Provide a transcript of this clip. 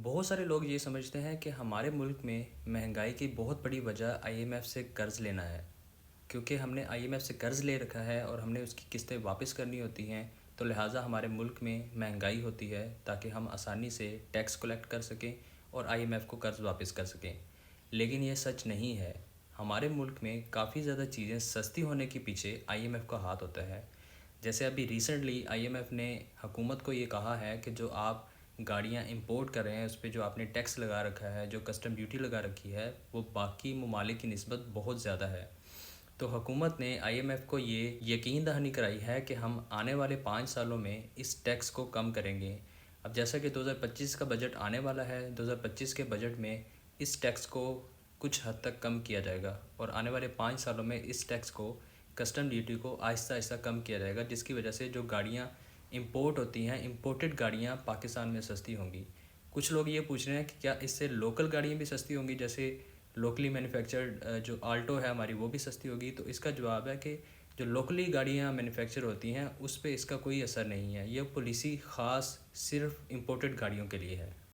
بہت سارے لوگ یہ سمجھتے ہیں کہ ہمارے ملک میں مہنگائی کی بہت بڑی وجہ آئی ایم ایف سے قرض لینا ہے، کیونکہ ہم نے آئی ایم ایف سے قرض لے رکھا ہے اور ہم نے اس کی قسطیں واپس کرنی ہوتی ہیں، تو لہٰذا ہمارے ملک میں مہنگائی ہوتی ہے تاکہ ہم آسانی سے ٹیکس کلیکٹ کر سکیں اور آئی ایم ایف کو قرض واپس کر سکیں۔ لیکن یہ سچ نہیں ہے۔ ہمارے ملک میں کافی زیادہ چیزیں سستی ہونے کے پیچھے آئی ایم ایف کا ہاتھ ہوتا ہے۔ جیسے ابھی ریسنٹلی آئی ایم ایف نے حکومت کو یہ کہا ہے کہ جو آپ گاڑیاں امپورٹ کر رہے ہیں اس پہ جو آپ نے ٹیکس لگا رکھا ہے، جو کسٹم ڈیوٹی لگا رکھی ہے، وہ باقی ممالک کی نسبت بہت زیادہ ہے۔ تو حکومت نے آئی ایم ایف کو یہ یقین دہانی کرائی ہے کہ ہم آنے والے 5 سالوں میں اس ٹیکس کو کم کریں گے۔ اب جیسا کہ 2025 کا بجٹ آنے والا ہے، 2025 کے بجٹ میں اس ٹیکس کو کچھ حد تک کم کیا جائے گا اور آنے والے 5 سالوں میں اس ٹیکس کو کسٹم ڈیوٹی کو آہستہ آہستہ کم کیا جائے گا، جس کی وجہ سے جو گاڑیاں امپورٹ ہوتی ہیں، امپورٹڈ گاڑیاں پاکستان میں سستی ہوں گی۔ کچھ لوگ یہ پوچھ رہے ہیں کہ کیا اس سے لوکل گاڑیاں بھی سستی ہوں گی، جیسے لوکلی مینوفیکچرڈ جو آلٹو ہے ہماری وہ بھی سستی ہوگی؟ تو اس کا جواب ہے کہ جو لوکلی گاڑیاں مینوفیکچر ہوتی ہیں اس پہ اس کا کوئی اثر نہیں ہے۔ یہ پالیسی خاص صرف امپورٹڈ گاڑیوں کے لیے ہے۔